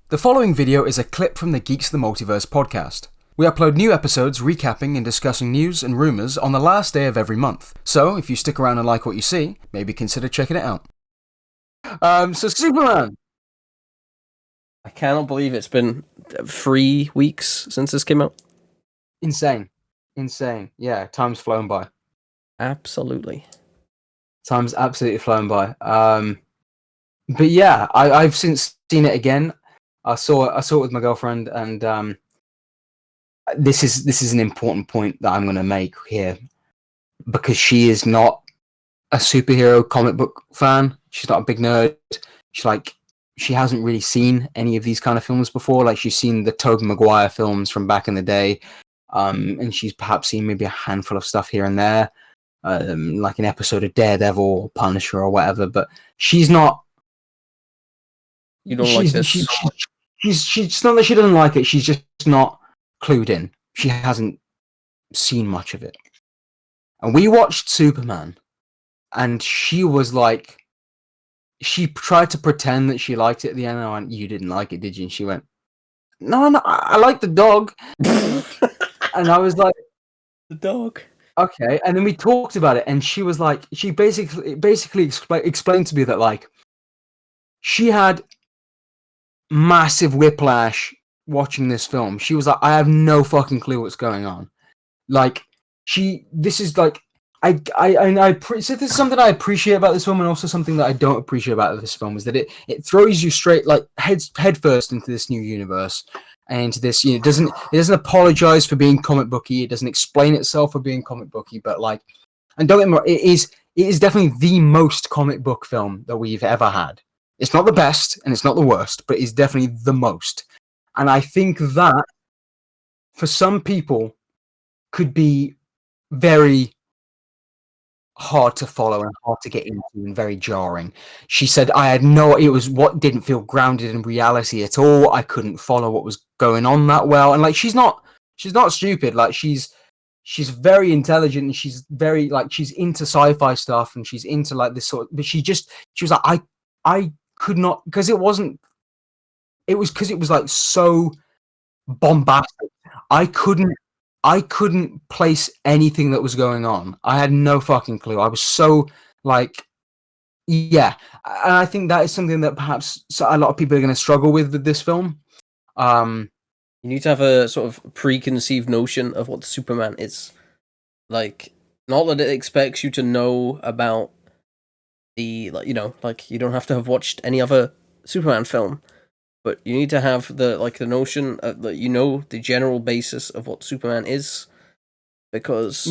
The following video is a clip from the Geeks, the Multiverse podcast. We upload new episodes recapping and discussing news and rumours on the last day of every month. So, if you stick around and like what you see, maybe consider checking it out. So Superman! I cannot believe it's been 3 weeks since this came out. Insane. Yeah, time's flown by. Absolutely. Time's absolutely flown by. But yeah, I've since seen it again. I saw it with my girlfriend, and this is an important point that I'm going to make here, because she is not a superhero comic book fan. She's not a big nerd. She hasn't really seen any of these kind of films before. Like, she's seen the Tobey Maguire films from back in the day, and she's perhaps seen maybe a handful of stuff here and there, like an episode of Daredevil or Punisher or whatever. But she's not. You don't like this? She's not that she doesn't like it. She's just not clued in. She hasn't seen much of it. And we watched Superman, and she was like, she tried to pretend that she liked it at the end. And I went, "You didn't like it, did you?" And she went, No, I like the dog." And I was like, The dog. Okay. And then we talked about it, and she was like, she basically explained to me that, like, she had massive whiplash watching this film. She was like, "I have no fucking clue what's going on." Like, this is like, so this is something I appreciate about this film, and also something that I don't appreciate about this film, is that it throws you straight, like, head first into this new universe, and into this, it doesn't apologize for being comic booky. It doesn't explain itself for being comic booky, but, like, and don't get me wrong, it is definitely the most comic book film that we've ever had. It's not the best, and it's not the worst, but it's definitely the most. And I think that, for some people, could be very hard to follow and hard to get into and very jarring. She said, it was what didn't feel grounded in reality at all. I couldn't follow what was going on that well. And, like, she's not stupid. Like, she's very intelligent, and she's very, like, she's into sci-fi stuff, and she's into, like, this sort of, but she was like, I could not, because it was like so bombastic. I couldn't place anything that was going on. I had no fucking clue. I was so, like, yeah. And I think that is something that perhaps a lot of people are going to struggle with this film. You need to have a sort of preconceived notion of what Superman is. Like, not that it expects you to know about the, like, you don't have to have watched any other Superman film, but you need to have the notion that the general basis of what Superman is, because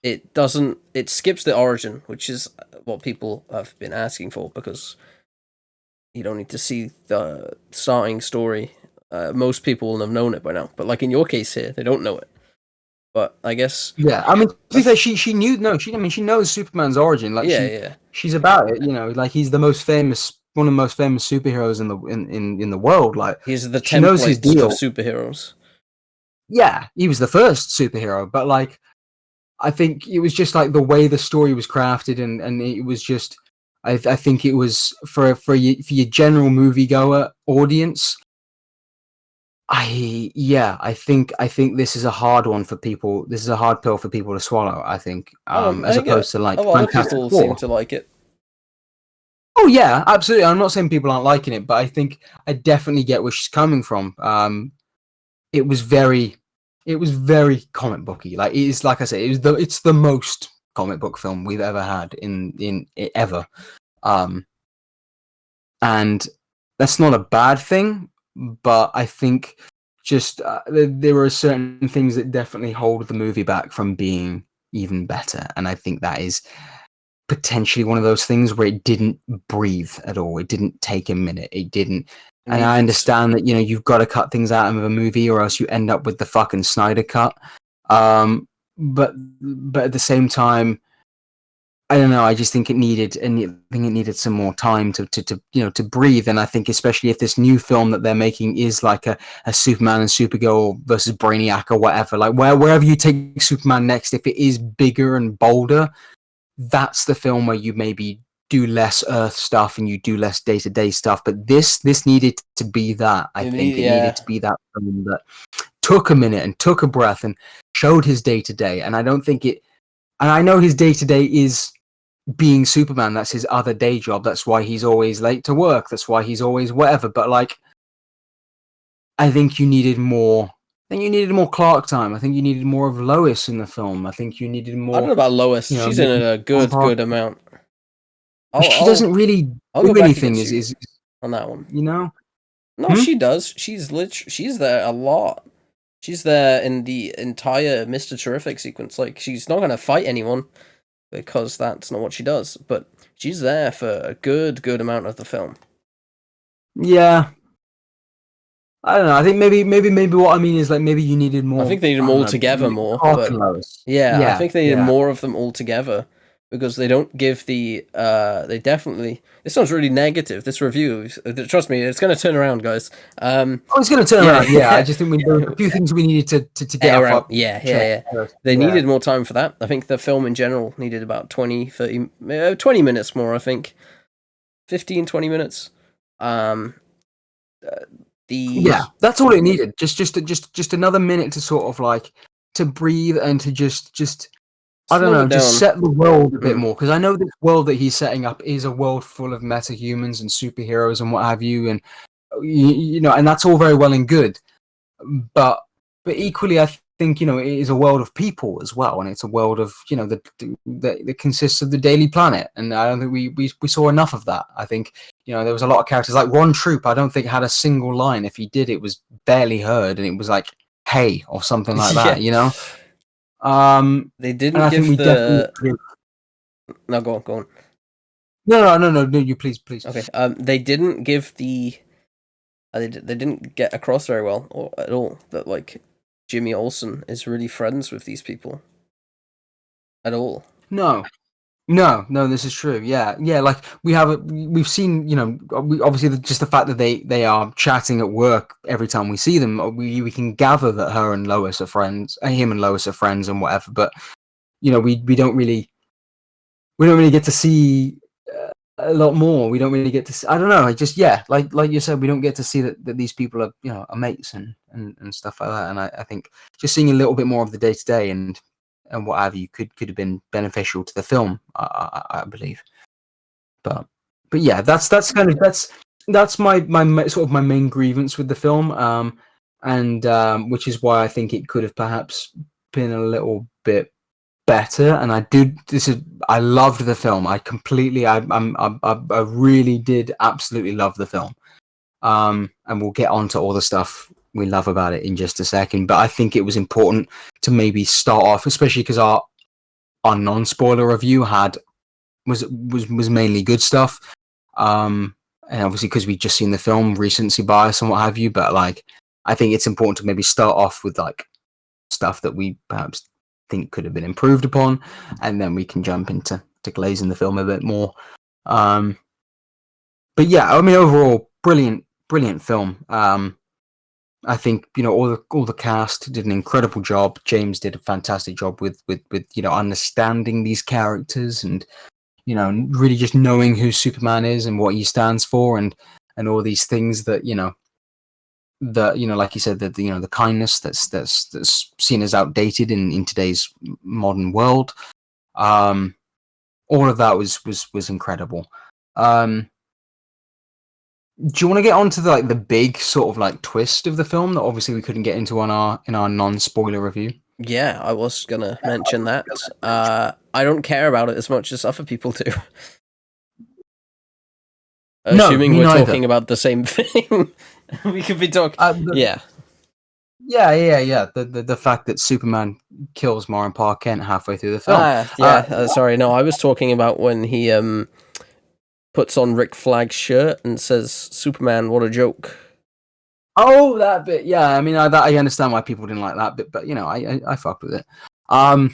it skips the origin, which is what people have been asking for, because you don't need to see the starting story. Most people will have known it by now, but, like, in your case here, they don't know it. But I guess, yeah, I mean, to be fair, she knew. No, she knows Superman's origin. Like, she's about it. Like, he's one of the most famous superheroes in the world. Like, he's the template of superheroes. Yeah, he was the first superhero, but, like, I think it was just, like, the way the story was crafted, and it was just, I think it was for your general moviegoer audience. I think this is a hard one for people. This is a hard pill for people to swallow, I think, as opposed to, like, a lot of people seem to like it. Oh yeah, absolutely. I'm not saying people aren't liking it, but I think I definitely get where she's coming from. It was very comic booky. Like, it is, like I said, it's the most comic book film we've ever had in ever. And that's not a bad thing, but I think just there are certain things that definitely hold the movie back from being even better, and I think that is potentially one of those things where it didn't breathe at all. It didn't take a minute. It didn't. And I understand that, you've got to cut things out of a movie, or else you end up with the fucking Snyder cut. But at the same time, I don't know. I just think it needed some more time to breathe. And I think, especially if this new film that they're making is like a Superman and Supergirl versus Brainiac or whatever, like, wherever you take Superman next, if it is bigger and bolder, that's the film where you maybe do less Earth stuff and you do less day-to-day stuff. But this needed to be that. I think it needed to be that film that took a minute and took a breath and showed his day-to-day. And I don't think it. And I know his day-to-day is being Superman. That's his other day job. That's why he's always late to work. That's why he's always whatever. But like, I think you needed more. I think you needed more Clark time. I think you needed more of Lois in the film. I think you needed more. I don't know about Lois. She's in a good amount. She doesn't really do anything. Is on that one? You know? No, she does. She's there a lot. She's there in the entire Mr. Terrific sequence. Like, she's not gonna fight anyone because that's not what she does. But she's there for a good amount of the film. Yeah. I don't know. I think maybe what I mean is like maybe you needed more. I think they needed them all together more. But I think they needed more of them all together because they don't give the. They definitely. This sounds really negative. This review, trust me, it's going to turn around, guys. It's going to turn around. Yeah, I just think there were a few things we needed to get off. Yeah. They needed more time for that. I think the film in general needed about 20 minutes more. I think 15, 20 minutes. Yeah, that's all it needed. Just another minute to sort of like to breathe and to just I don't know, just set the world a bit more, because I know this world that he's setting up is a world full of metahumans and superheroes and what have you, and you know, and that's all very well and good, but equally, I think, you know, it is a world of people as well, and it's a world of, you know, that consists of the Daily Planet, and I don't think we saw enough of that. I think, you know, there was a lot of characters like Ron Troop. I don't think had a single line. If he did, it was barely heard, and it was like "Hey" or something like that. You know. They didn't give the. No, go on. No. You please. Okay. They didn't give the. They didn't get across very well at all that like Jimmy Olsen is really friends with these people. At all. No, this is true. Yeah. Like we've seen, you know, obviously just the fact that they are chatting at work every time we see them, we can gather that her and Lois are friends, him and Lois are friends and whatever. But you know, we don't really get to see a lot more. We don't really get to see, I don't know. I just like you said, we don't get to see that these people are, you know, are mates and stuff like that. And I think just seeing a little bit more of the day to day and what have you could have been beneficial to the film, I believe. But yeah, that's my sort of my main grievance with the film, and which is why I think it could have perhaps been a little bit better. And I loved the film. I really did absolutely love the film. And we'll get on to all the stuff we love about it in just a second, but I think it was important to maybe start off, especially because our non-spoiler review was mainly good stuff, and obviously because we'd just seen the film, recency bias and what have you. But like, I think it's important to maybe start off with like stuff that we perhaps think could have been improved upon, and then we can jump into glazing the film a bit more. But yeah, I mean, overall, brilliant film. I think, you know, all the cast did an incredible job. James did a fantastic job with you know, understanding these characters and, you know, really just knowing who Superman is and what he stands for and all these things that, you know, like you said, that, you know, the kindness that's seen as outdated in today's modern world. All of that was incredible. Do you want to get onto the big sort of like twist of the film that obviously we couldn't get into in our non-spoiler review? Yeah, I was gonna mention that. I don't care about it as much as other people do. Assuming we're talking about the same thing, we could be talking. Yeah. The fact that Superman kills Morin Park Kent halfway through the film. Sorry, no, I was talking about when he puts on Rick Flag's shirt and says, "Superman, what a joke." Oh, that bit, yeah. I mean, I understand why people didn't like that bit, but you know, I fucked with it. No,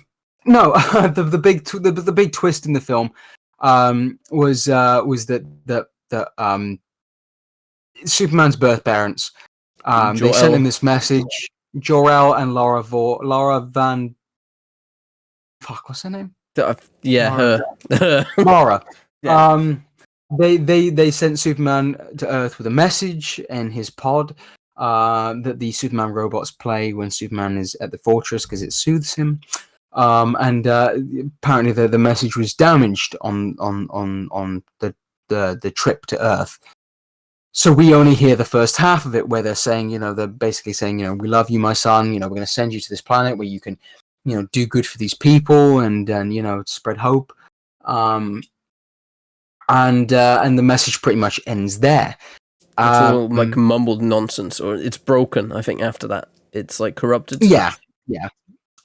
the big twist in the film was that Superman's birth parents they sent him this message. Jor-El and Laura Van. Fuck, what's her name? Her. Mara. Yeah. They sent Superman to Earth with a message in his pod that the Superman robots play when Superman is at the fortress because it soothes him. And apparently the message was damaged on the trip to Earth. So we only hear the first half of it, where they're saying, they're basically saying, we love you, my son. We're going to send you to this planet where you can, do good for these people and spread hope. And the message pretty much ends there. It's all like mumbled nonsense, or it's broken. I think after that, it's like corrupted. Yeah.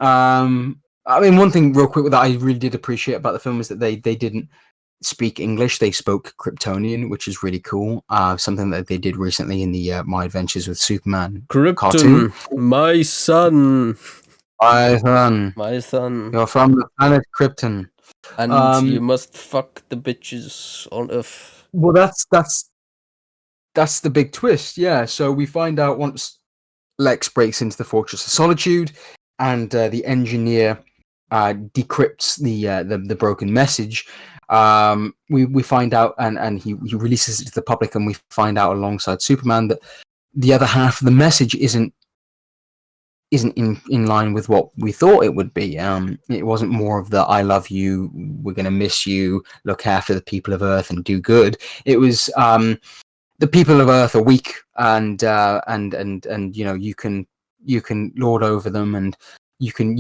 I mean, one thing real quick that I really did appreciate about the film is that they didn't speak English. They spoke Kryptonian, which is really cool. Something that they did recently in the My Adventures with Superman cartoon. My son. My son. My son. You're from the planet Krypton. And you must fuck the bitches on Earth. Well, that's the big twist, yeah. So we find out once Lex breaks into the Fortress of Solitude, and the engineer decrypts the broken message. We find out, and he releases it to the public, and we find out alongside Superman that the other half of the message isn't in line with what we thought it would be. It wasn't more of the "I love you, we're gonna miss you, look after the people of Earth and do good." It was the people of Earth are weak, and you can lord over them, and you can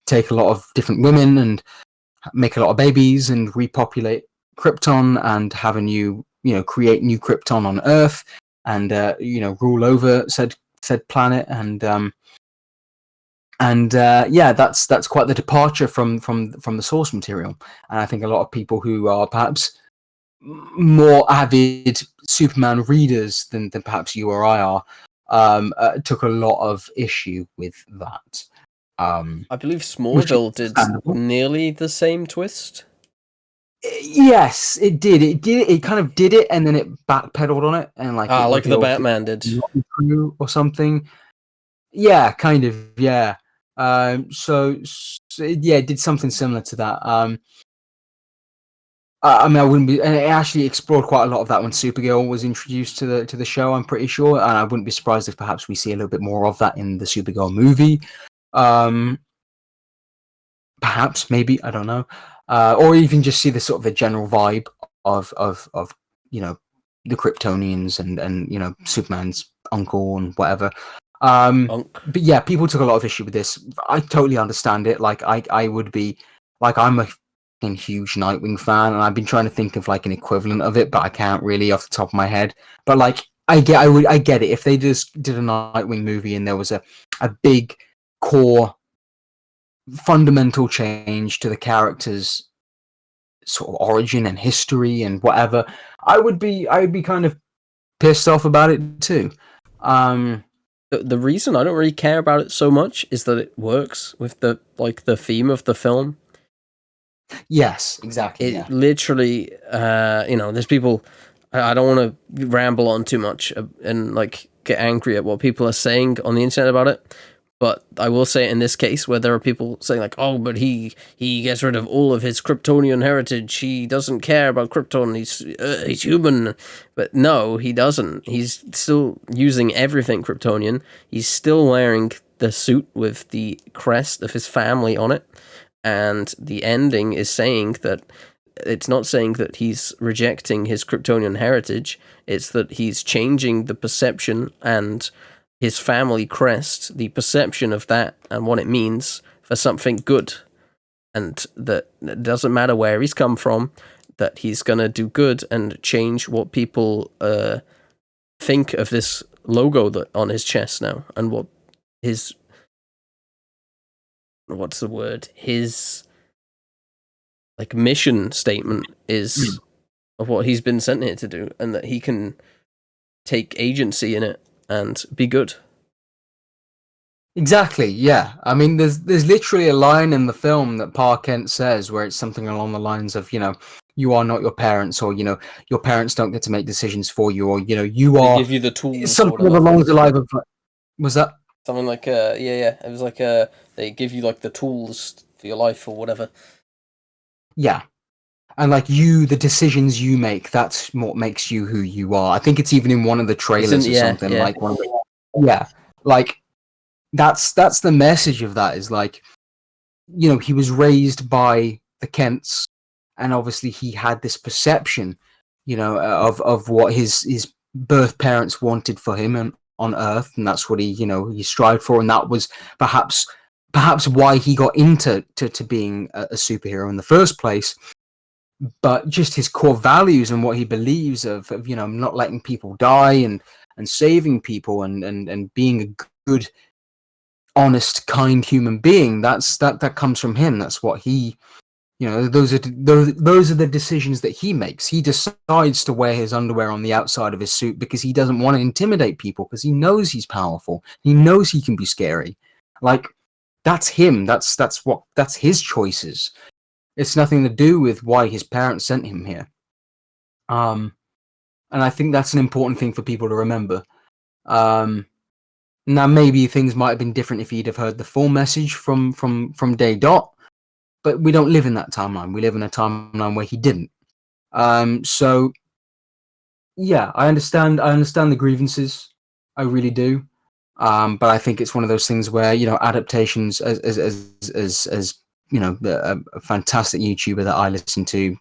take a lot of different women and make a lot of babies and repopulate Krypton and have a new create new Krypton on Earth and rule over said planet and that's quite the departure from the source material. And I think a lot of people who are perhaps more avid Superman readers than perhaps you or I are took a lot of issue with that. I believe Smallville did nearly the same twist. Yes, it did. It kind of did it, and then it backpedaled on it, and like the Batman did, or something. Yeah, kind of. Yeah. So yeah, it did something similar to that. I mean, I wouldn't be, and it actually explored quite a lot of that when Supergirl was introduced to the show. I'm pretty sure, and I wouldn't be surprised if perhaps we see a little bit more of that in the Supergirl movie. Perhaps, maybe, I don't know, or even just see the sort of the general vibe of the Kryptonians and Superman's uncle and whatever. But yeah, people took a lot of issue with this. I totally understand it. Like I would be, like, I'm a huge Nightwing fan, and I've been trying to think of like an equivalent of it, but I can't really off the top of my head. But like I get it if they just did a Nightwing movie and there was a big core fundamental change to the character's sort of origin and history and whatever, I would be kind of pissed off about it too. The reason I don't really care about it so much is that it works with the theme of the film. Yes, exactly. It literally, there's people. I don't want to ramble on too much and like get angry at what people are saying on the internet about it. But I will say in this case, where there are people saying like, "Oh, but he gets rid of all of his Kryptonian heritage. He doesn't care about Krypton. He's human." But no, he doesn't. He's still using everything Kryptonian. He's still wearing the suit with the crest of his family on it. And the ending is saying that it's not saying that he's rejecting his Kryptonian heritage. It's that he's changing the perception and his family crest, the perception of that and what it means for something good. And that it doesn't matter where he's come from, that he's going to do good and change what people think of this logo that on his chest now, and what his... what's the word? His like mission statement is of what he's been sent here to do, and that he can take agency in it and be good. Exactly, yeah. I mean, there's literally a line in the film that Pa Kent says where it's something along the lines of, you are not your parents, or, your parents don't get to make decisions for you, or, you are... They give you the tools. Something along the lines of... Was that? Something like, It was like, they give you, like, the tools for your life or whatever. Yeah. And like you, the decisions you make, that's what makes you who you are. I think it's even in one of the trailers or something. Yeah. Like yeah, like that's the message of that is like, he was raised by the Kents, and obviously he had this perception, of what his birth parents wanted for him and on Earth, and that's what he strived for, and that was perhaps why he got into to being a superhero in the first place. But just his core values and what he believes of not letting people die and saving people and being a good, honest, kind human being, that comes from him. That's what he, those are the decisions that he makes. He decides to wear his underwear on the outside of his suit because he doesn't want to intimidate people, because he knows he's powerful. He knows he can be scary. Like, that's him. That's his choices. It's nothing to do with why his parents sent him here. And I think that's an important thing for people to remember. Now, maybe things might have been different if he'd have heard the full message from day dot, but we don't live in that timeline. We live in a timeline where he didn't. So, yeah, I understand the grievances. I really do. But I think it's one of those things where adaptations, as a fantastic YouTuber that I listen to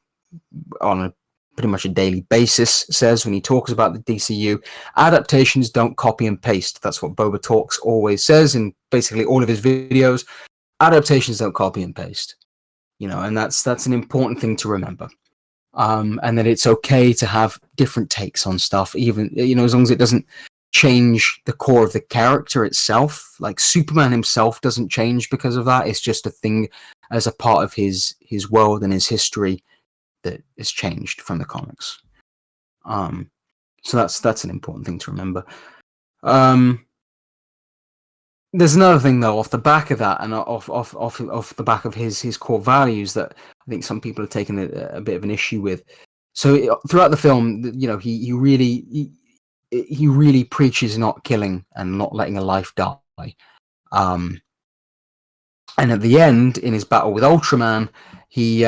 on a pretty much a daily basis says when he talks about the DCU, adaptations don't copy and paste. That's what Boba Talks always says in basically all of his videos. Adaptations don't copy and paste, and that's an important thing to remember. And that it's okay to have different takes on stuff, even as long as it doesn't change the core of the character itself. Like Superman himself doesn't change because of that. It's just a thing as a part of his world and his history that is changed from the comics. So that's an important thing to remember. There's another thing though, off the back of that, and off the back of his core values, that I think some people have taken a bit of an issue with. So throughout the film, he really preaches not killing and not letting a life die. And at the end, in his battle with Ultraman, he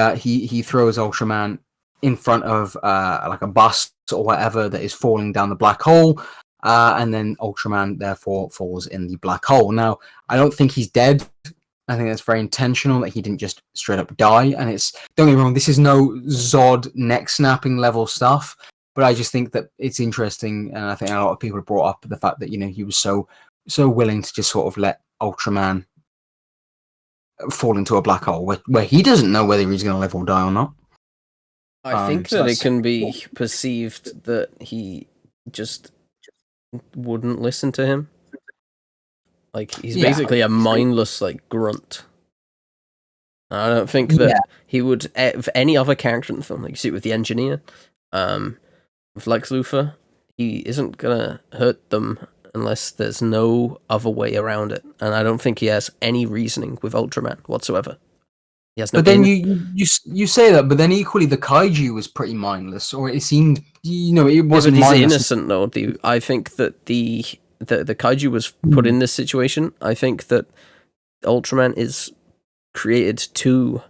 throws Ultraman in front of like a bus or whatever that is falling down the black hole, and then Ultraman therefore falls in the black hole. Now, I don't think he's dead. I think that's very intentional that he didn't just straight up die. And don't get me wrong, this is no Zod neck snapping level stuff, but I just think that it's interesting, and I think a lot of people have brought up the fact that he was so willing to just sort of let Ultraman fall into a black hole where he doesn't know whether he's going to live or die or not. I think that it can be perceived that he just wouldn't listen to him. Like, he's basically a mindless, like, grunt. I don't think that he would, if any other character in the film, like you see it with the engineer, with Lex Luthor, he isn't gonna hurt them unless there's no other way around it. And I don't think he has any reasoning with Ultraman whatsoever. He has no. But then you say that, but then equally the kaiju was pretty mindless, or it seemed, it wasn't. But he's mindless. innocent though. I think that the kaiju was put in this situation. I think that Ultraman is created to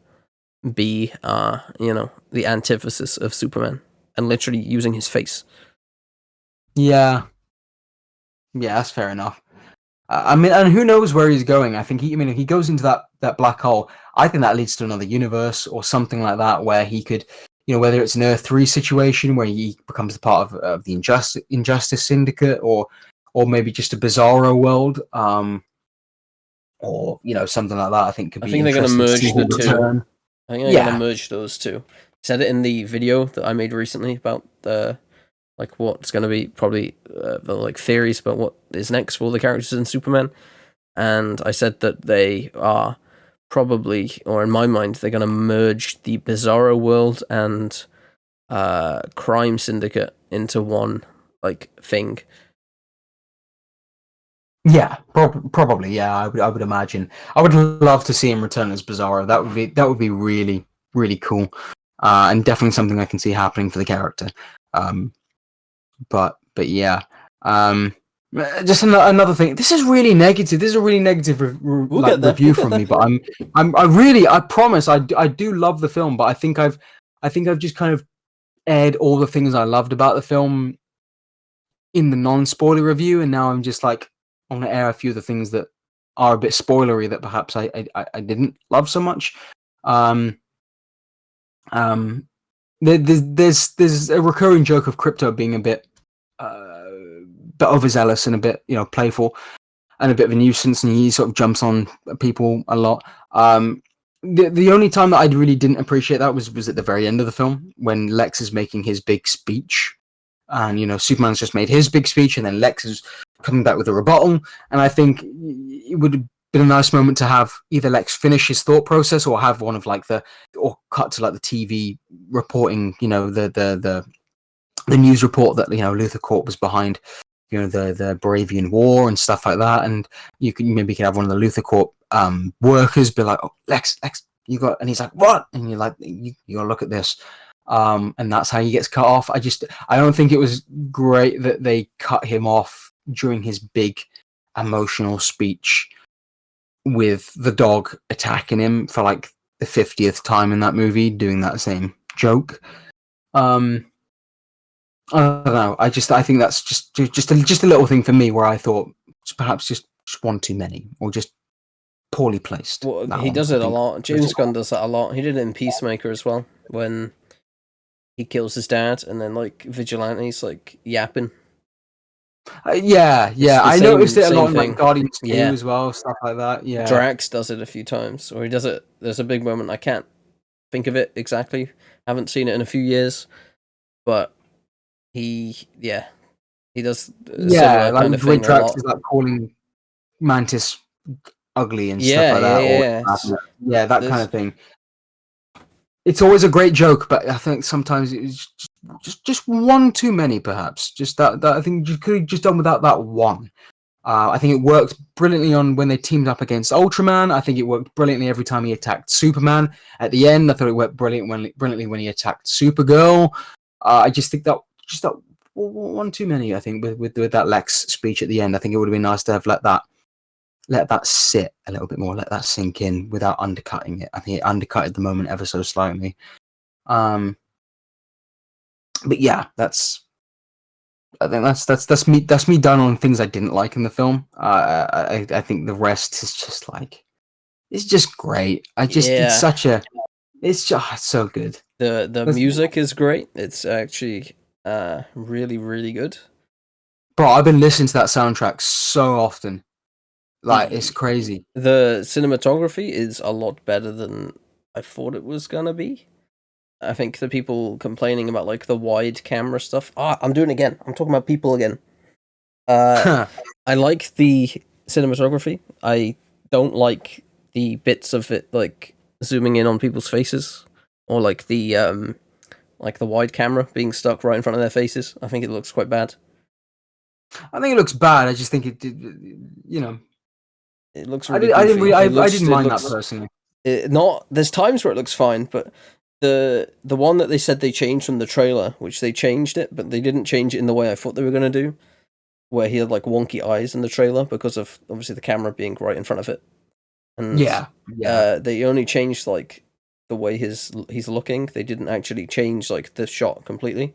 be, the antithesis of Superman, and literally using his face. Yeah, that's fair enough. I mean, and who knows where he's going? I think if he goes into that black hole, I think that leads to another universe or something like that, where he could, whether it's an Earth 3 situation where he becomes part of the Injustice Syndicate, or maybe just a Bizarro world, or something like that. I think could be. I think they're going to merge the two. I think they're going to merge those two. I said it in the video that I made recently about what's going to be probably the theories about what is next for the characters in Superman, and I said that they are probably, or in my mind, they're going to merge the Bizarro world and Crime Syndicate into one thing. Yeah, probably. Yeah, I would imagine. I would love to see him return as Bizarro. That would be really, really cool, and definitely something I can see happening for the character. But yeah, just another thing. This is really negative. This is a really negative review from me. But I promise I do love the film. But I think I've I think I've just kind of aired all the things I loved about the film in the non-spoiler review, and now I'm just like, I want to air a few of the things that are a bit spoilery that perhaps I didn't love so much. Um, there's a recurring joke of Crypto being a bit overzealous and a bit playful and a bit of a nuisance, and he sort of jumps on people a lot. The only time that I really didn't appreciate that was at the very end of the film when Lex is making his big speech, and Superman's just made his big speech, and then Lex is coming back with a rebuttal. And I think it would have been a nice moment to have either Lex finish his thought process or have one of or cut to the TV reporting, the news report that Luthor Corp was behind the Baravian War and stuff like that, and you could have one of the Luthor Corp workers be like, "Oh, Lex, you got," and he's like, "What?" And you're like, "You gotta look at this," and that's how he gets cut off. I don't think it was great that they cut him off during his big emotional speech with the dog attacking him for the 50th time in that movie, doing that same joke. I don't know. I think that's just a little thing for me where I thought perhaps just one too many, or just poorly placed. Well, he does it a lot. James Gunn does that a lot. He did it in Peacemaker as well, when he kills his dad and then Vigilante's yapping. Yeah. I noticed it a lot in Guardians 2 as well, stuff like that. Yeah, Drax does it a few times, or he does it. There's a big moment, I can't think of it exactly. Haven't seen it in a few years, but he does. Yeah, kind of thing Drax is calling Mantis ugly and stuff like that. Yeah, that kind of thing. It's always a great joke, but I think sometimes it's just one too many, perhaps. Just that I think you could have just done without that one. I think it worked brilliantly on when they teamed up against Ultraman. I think it worked brilliantly every time he attacked Superman. At the end, I thought it worked brilliantly when he attacked Supergirl. I just think that one too many. I think with that Lex speech at the end, I think it would have been nice to have let that sit a little bit more, let that sink in without undercutting it. I think it undercutted the moment ever so slightly. But yeah, I think that's me done on things I didn't like in the film. I think the rest is just it's just great. It's just so good. The music is great. It's actually really, really good. Bro, I've been listening to that soundtrack so often. It's crazy. The cinematography is a lot better than I thought it was gonna be. I think the people complaining about the wide camera stuff. I'm doing it again. I'm talking about people again. I like the cinematography. I don't like the bits of it zooming in on people's faces, or the wide camera being stuck right in front of their faces. I think it looks quite bad. I think it looks bad. I just think it it looks really I didn't mind that personally. There's times where it looks fine, but the one that they said they changed from the trailer, which they changed it, but they didn't change it in the way I thought they were going to do, where he had wonky eyes in the trailer because of obviously the camera being right in front of it. And they only changed the way he's looking. They didn't actually change the shot completely.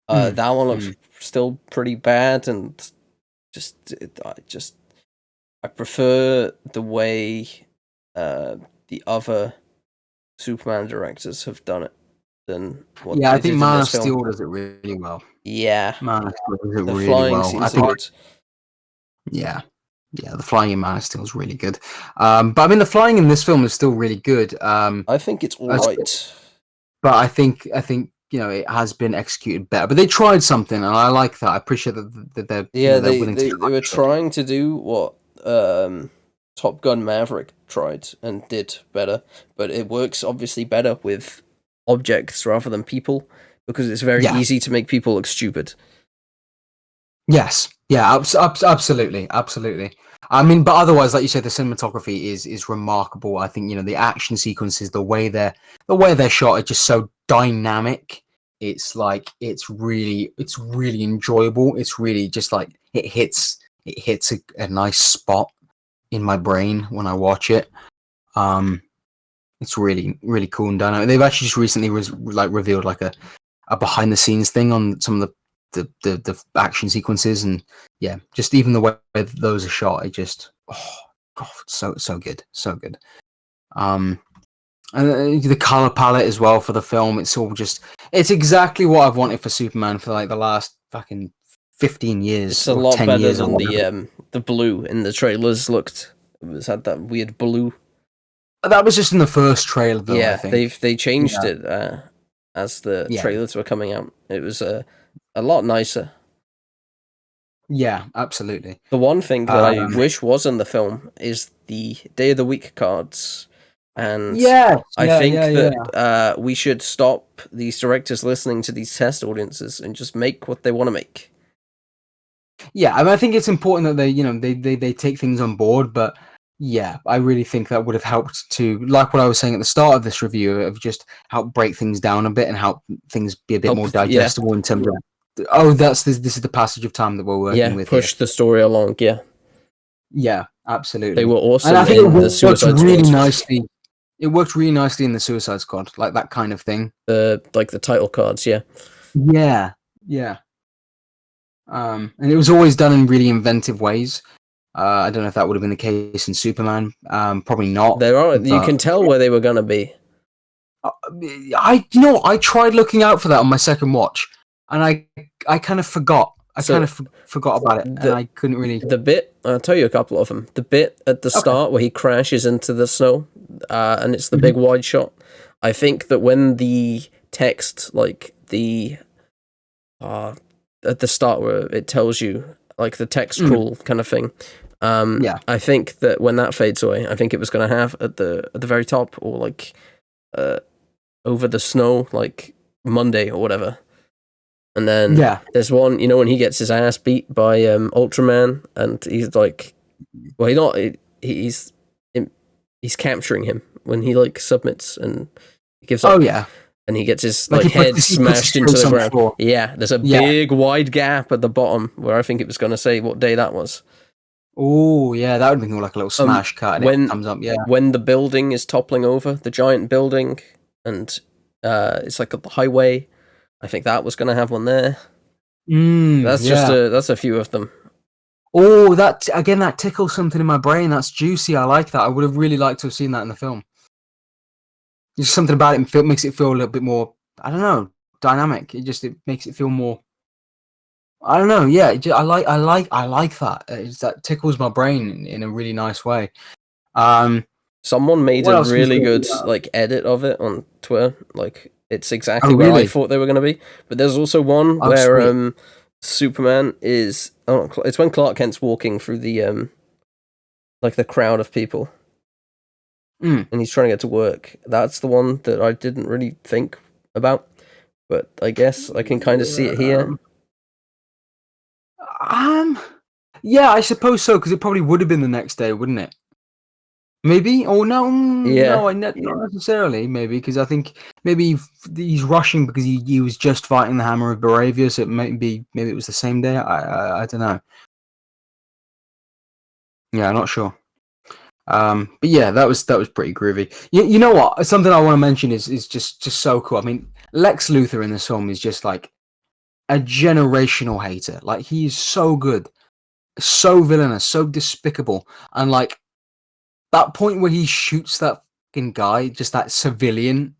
That one looks still pretty bad, and I prefer the way the other Superman directors have done it than what I think Man of Steel does it really well. Yeah, Man of Steel does it really flying well. Scenes are good. Yeah, the flying in Man of Steel is really good. But I mean, the flying in this film is still really good. I think it's alright, but I think it has been executed better. But they tried something, and I like that. I appreciate that they're they were trying to do what Top Gun Maverick tried and did better, but it works obviously better with objects rather than people, because it's very easy to make people look stupid. Yes, absolutely. I mean, but otherwise, like you said, the cinematography is remarkable. I think the action sequences, the way they're shot, are just so dynamic. It's really enjoyable. It's really just it hits a nice spot in my brain when I watch it. It's really, really cool and dynamic. They've actually just recently revealed like a behind the scenes thing on some of the action sequences, and yeah, just even the way those are shot, it just God, so good, so good. And the color palette as well for the film, it's exactly what I've wanted for Superman for like the last fucking 15 years. It's a or lot 10 better years than the blue in the trailers looked. It was had that weird blue. That was just in the first trailer, though. Yeah, I think they changed it as the trailers were coming out. It was a lot nicer. Yeah, absolutely. The one thing that I wish was in the film is the day of the week cards. And I think that we should stop these directors listening to these test audiences and just make what they want to make. Yeah, I mean, I think it's important that they take things on board, but yeah, I really think that would have helped to, like what I was saying at the start of this review, of just help break things down a bit and help things be a bit more digestible in terms of, this is the passage of time that we're working with. Push the story along. Yeah, absolutely. They were awesome. And I think in the Suicide really Squad. nicely. It worked really nicely in the Suicide Squad, like that kind of thing. The title cards, yeah. And it was always done in really inventive ways. I don't know if that would have been the case in Superman. Probably not. You can tell where they were gonna be. I tried looking out for that on my second watch, and I kind of forgot. I forgot about it, and I couldn't really. The bit, I'll tell you a couple of them. The bit at the start where he crashes into the snow, and it's the big wide shot. I think that when the text, like the at the start where it tells you, like the text crawl kind of thing. I think that when that fades away, I think it was going to have at the very top, or like over the snow, like Monday or whatever. And then there's one, when he gets his ass beat by Ultraman, and he's like, well, he's capturing him when he like submits and gives up. And he gets his head smashed into the ground. Floor. Yeah, there's a big wide gap at the bottom where I think it was going to say what day that was. Oh yeah, that would be like a little smash cut. And it comes up. Yeah, when the building is toppling over, the giant building, and it's like a highway. I think that was going to have one there. That's a few of them. Oh, that tickles something in my brain. That's juicy. I like that. I would have really liked to have seen that in the film. There's something about it makes it feel a little bit more, I don't know, dynamic. It makes it feel more, I don't know. Yeah, I like that. That tickles my brain in a really nice way. Someone made a really good edit of it on Twitter. Like, it's exactly where I thought they were going to be. But there's also one where Superman is. It's when Clark Kent's walking through the the crowd of people, and he's trying to get to work. That's the one that I didn't really think about, but I guess I can kind of see it here. Yeah, I suppose so, because it probably would have been the next day, wouldn't it? Maybe? Oh no, no, not necessarily. Maybe because I think maybe he's rushing because he was just fighting the Hammer of Baravia, so maybe it was the same day. I don't know. Yeah, I'm not sure. But yeah, that was pretty groovy. You know what? Something I want to mention is just so cool. I mean, Lex Luthor in this film is just like a generational hater. Like, he's so good, so villainous, so despicable, and like. That point where he shoots that fucking guy, just that civilian,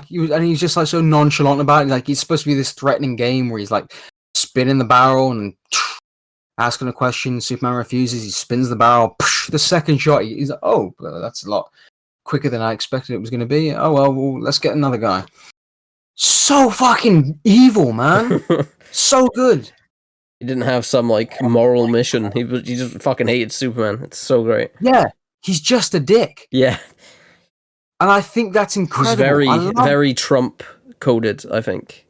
he's just like so nonchalant about it. Like, it's supposed to be this threatening game where he's like spinning the barrel and asking a question. Superman refuses. He spins the barrel. The second shot, he's like, "Oh, that's a lot quicker than I expected it was going to be. Oh well, let's get another guy." So fucking evil, man. So good. He didn't have some moral mission. He just fucking hated Superman. It's so great. Yeah. He's just a dick. Yeah. And I think that's incredible. He's very Trump coded, I think.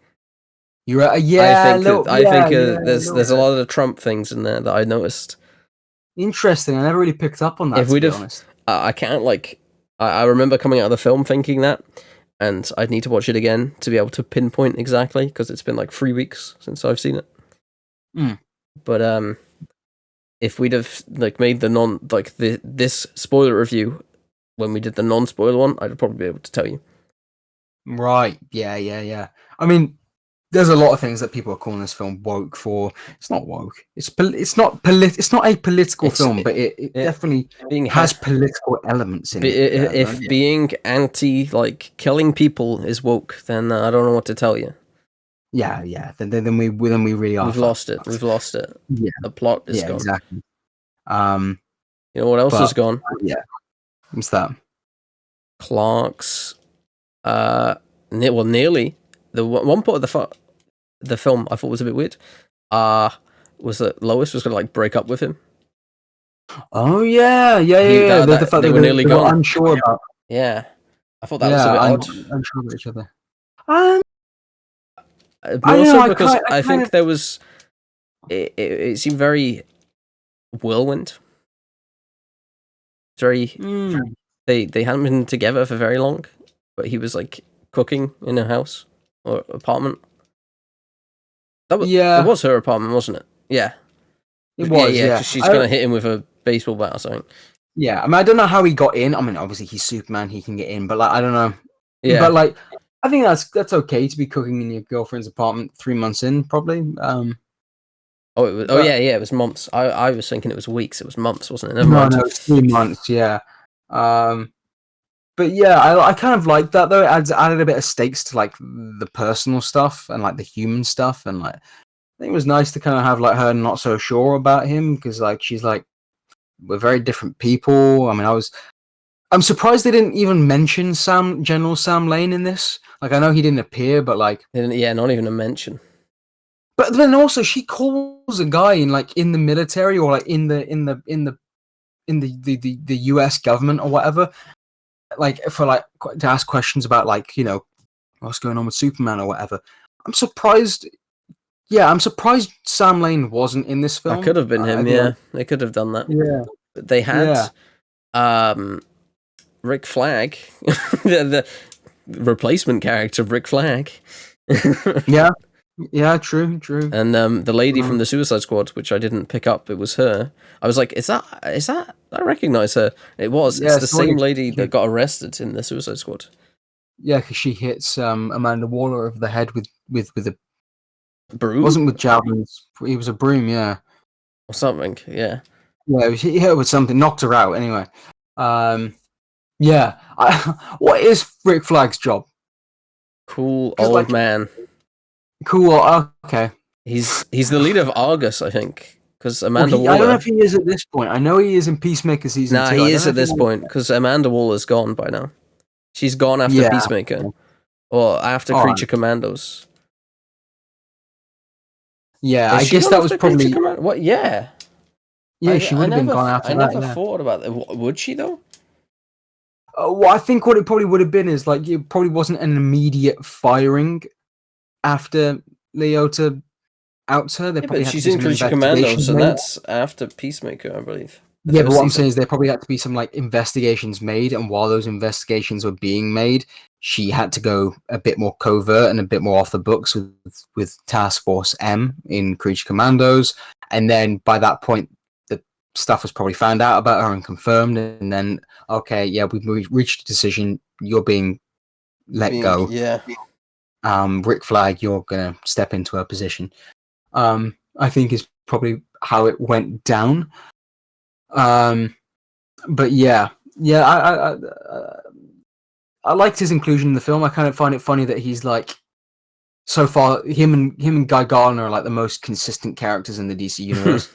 You're right. Yeah. I think there's a lot of Trump things in there that I noticed. Interesting. I never really picked up on that, if we'd have, I can't I remember coming out of the film thinking that, and I'd need to watch it again to be able to pinpoint exactly, because it's been 3 weeks since I've seen it. But if we'd have made the this spoiler review when we did the non-spoiler one, I'd probably be able to tell you. Right. Yeah. I mean, there's a lot of things that people are calling this film woke for. It's not woke. It's not a political film, but it definitely has political elements in it. If being anti, like, killing people is woke, then I don't know what to tell you. Yeah. Then we really are. We've lost it. Yeah. The plot is gone. Exactly. You know what else is gone? Yeah. What's that? Clark's. Nearly. The one part of the film I thought was a bit weird. Was that Lois was gonna like break up with him? Oh yeah. The fact they were nearly gone. Unsure about. Yeah, I thought that was a bit odd. Unsure about each other. Because I think there was. It seemed very whirlwind. It's very. They hadn't been together for very long, but he was like cooking in a house or apartment. It was her apartment, wasn't it? Yeah. It was, yeah. She's gonna hit him with a baseball bat or something. Yeah, I mean, I don't know how he got in. I mean, obviously he's Superman, he can get in, but like, I don't know. Yeah. But like, I think that's okay to be cooking in your girlfriend's apartment 3 months in, probably. It was months. I was thinking it was weeks. It was months, wasn't it? Never no, mind. No, it's 3 months. Yeah. But yeah, I kind of like that though. It added a bit of stakes to like the personal stuff and like the human stuff, and like I think it was nice to kind of have like her not so sure about him because like she's like we're very different people. I mean, I'm surprised they didn't even mention General Sam Lane in this. Like I know he didn't appear, but like not even a mention. But then also she calls a guy in the military or like in the US government or whatever. Like for like to ask questions about like what's going on with Superman or whatever. I'm surprised. Yeah, I'm surprised Sam Lane wasn't in this film. That could have been him. They could have done that. Yeah, but they had Rick Flag, the replacement character of Rick Flag. Yeah, true. And the lady from the Suicide Squad, which I didn't pick up, it was her. I was like, is that? I recognize her. It was. It's the same lady that got arrested in the Suicide Squad. Yeah, because she hits Amanda Waller over the head with a broom. It wasn't with javelins. It was a broom, yeah, or something. Yeah. Yeah, he hit her with something, knocked her out. Anyway, yeah. What is Rick Flag's job? Cool old man. Cool. Okay. He's the leader of Argus, I think, because Amanda Waller. I don't know if he is at this point. I know he is in Peacemaker season 2. Nah, he is at this point because Amanda Waller's gone by now. She's gone after Peacemaker, or after Creature Commandos. Yeah, I guess that was probably what. Yeah. Yeah, she would have been gone after that. I never thought about that. Would she though? Well, I think what it probably would have been is like it probably wasn't an immediate firing after Leota outs her. But she's in Creature Commandos, and that's after Peacemaker, I believe. Yeah, but what I'm saying is there probably had to be some like investigations made, and while those investigations were being made, she had to go a bit more covert and a bit more off the books with Task Force M in Creature Commandos, and then by that point, the stuff was probably found out about her and confirmed, and then we've reached a decision. You're being let go. Yeah. Rick Flag, you're gonna step into her position. I think is probably how it went down. But yeah, I liked his inclusion in the film. I kind of find it funny that he's like, so far, him and Guy Gardner are like the most consistent characters in the DC universe,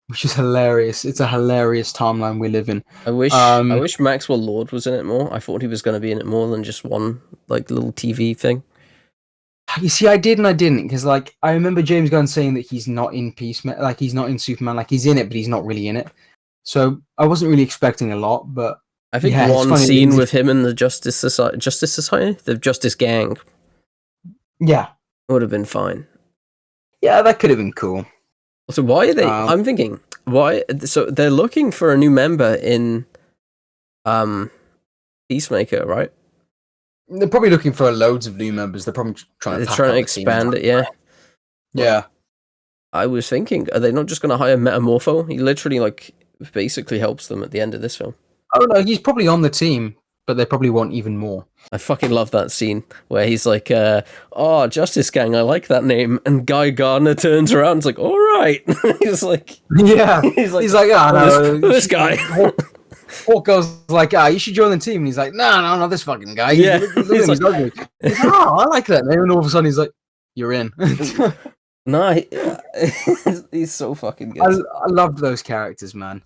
which is hilarious. It's a hilarious timeline we live in. I wish Maxwell Lord was in it more. I thought he was going to be in it more than just one like little TV thing. You see, I did and I didn't, because like I remember James Gunn saying that he's not in Peacemaker, like he's not in Superman, like he's in it, but he's not really in it. So I wasn't really expecting a lot, but I think one scene with him and the Justice Society, the Justice Gang, would have been fine. Yeah, that could have been cool. So why are they? I'm thinking why. So they're looking for a new member in, Peacemaker, right? They're probably looking for loads of new members. They're probably trying to expand it. Yeah. I was thinking, are they not just going to hire Metamorpho? He literally, like, basically helps them at the end of this film. Oh no, he's probably on the team, but they probably want even more. I fucking love that scene where he's like, "Oh, Justice Gang, I like that name." And Guy Gardner turns around and is like, "All right." He's like, Yeah, he's like, ah, "Oh, no, this guy." Hawk goes like, you should join the team. And he's like, no, not this fucking guy. Yeah. Look at him, he's ugly. He's like, oh, I like that name. And all of a sudden he's like, you're in. No, he's so fucking good. I loved those characters, man.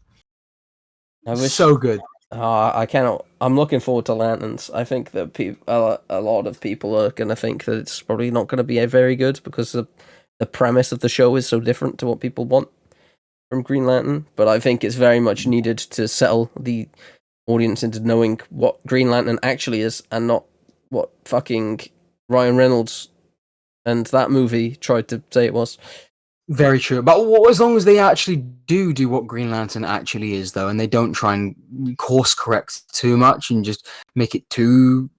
I wish so good. I cannot. I'm looking forward to Lanterns. I think that a lot of people are going to think that it's probably not going to be very good because the premise of the show is so different to what people want from Green Lantern. But I think it's very much needed to settle the audience into knowing what Green Lantern actually is and not what fucking Ryan Reynolds and that movie tried to say it was. Very true. But as long as they actually do what Green Lantern actually is, though, and they don't try and course correct too much and just make it too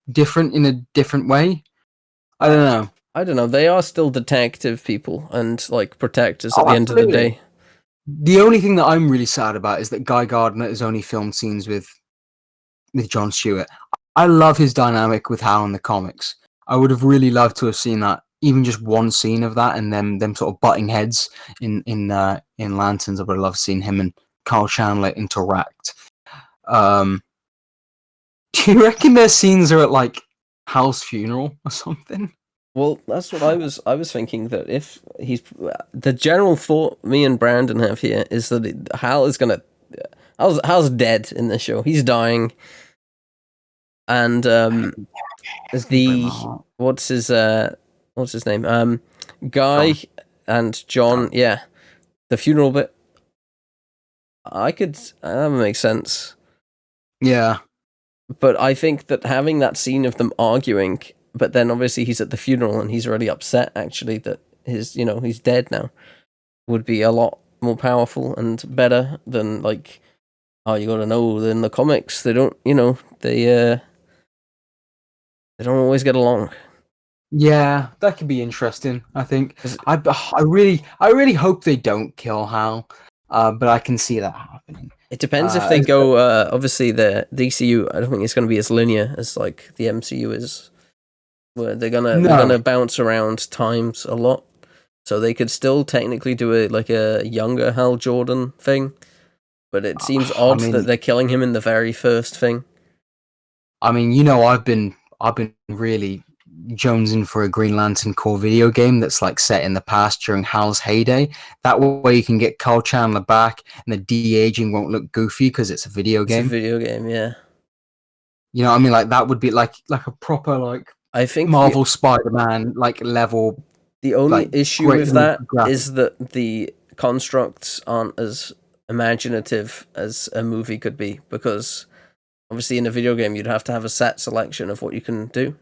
different in a different way. I don't know. They are still detective people and like protectors at the end of the day. The only thing that I'm really sad about is that Guy Gardner has only filmed scenes with Jon Stewart. I love his dynamic with Hal in the comics. I would have really loved to have seen that, even just one scene of that, and them sort of butting heads in Lanterns. I would have loved seeing him and Kyle Chandler interact. Do you reckon their scenes are at like Hal's funeral or something? Well, that's what I was thinking, that if he's the general thought me and Brandon have here is that Hal is gonna Hal's dead in this show. He's dying, and what's his name? Guy John. and John. Yeah, the funeral bit. That makes sense. Yeah, but I think that having that scene of them arguing. But then obviously he's at the funeral and he's already upset actually that he's dead now, would be a lot more powerful and better than like, oh, you gotta know that in the comics they don't, they don't always get along. Yeah, that could be interesting. I think I really hope they don't kill Hal, but I can see that happening. It depends if they go. Obviously, the DCU. I don't think it's going to be as linear as like the MCU is. Where they're gonna bounce around times a lot, so they could still technically do a younger Hal Jordan thing, but it seems odd that they're killing him in the very first thing. I mean, I've been really jonesing for a Green Lantern core video game that's like set in the past during Hal's heyday. That way you can get Kyle Chandler back, and the de-aging won't look goofy because it's a video game. It's a video game, yeah. You know what I mean? Like that would be like a proper like. I think Marvel Spider-Man like level. The only issue with that is that the constructs aren't as imaginative as a movie could be, because obviously in a video game you'd have to have a set selection of what you can do.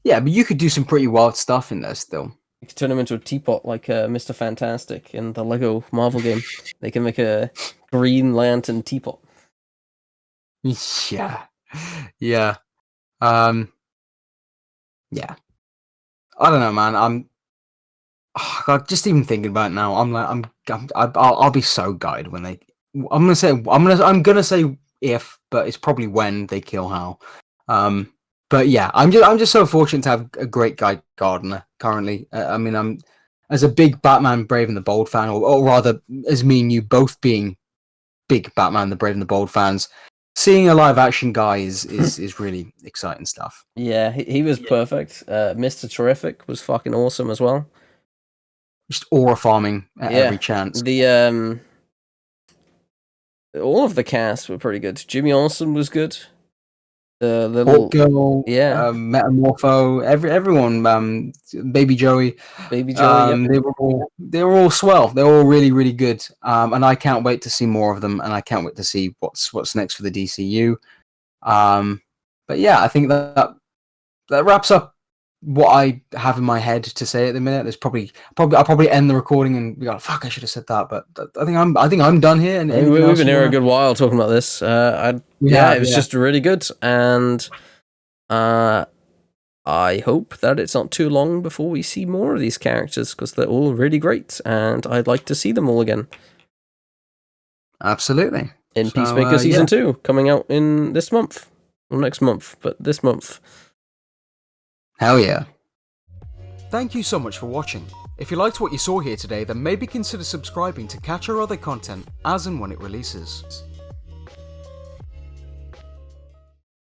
Yeah, but you could do some pretty wild stuff in there still. You could turn him into a teapot like Mr. Fantastic in the Lego Marvel game. They can make a Green Lantern teapot. Yeah. Yeah, I don't know, man. God, just even thinking about it now, I'm like, I'll be so gutted when they. I'm gonna say if, but it's probably when they kill Hal. But yeah, I'm just so fortunate to have a great Guy Gardner currently. I mean, I'm as a big Batman Brave and the Bold fan, or rather, as me and you both being big Batman the Brave and the Bold fans. Seeing a live action guy is really exciting stuff. Yeah, he was perfect. Mr. Terrific was fucking awesome as well. Just aura farming at every chance. The all of the cast were pretty good. Jimmy Olsen was good. The little Girl, Metamorpho, everyone, Baby Joey, they were all swell. They were all really, really good. And I can't wait to see more of them. And I can't wait to see what's next for the DCU. But yeah, I think that wraps up what I have in my head to say at the minute. There's I'll probably end the recording and be like, fuck, I should have said that. But I think I'm done here. And we've been here a good while talking about this. It was just really good, and I hope that it's not too long before we see more of these characters, because they're all really great, and I'd like to see them all again. Absolutely. in So, Peacemaker Season 2, coming out in this month. Well, next month, but this month. Hell yeah. Thank you so much for watching. If you liked what you saw here today, then maybe consider subscribing to catch our other content as and when it releases.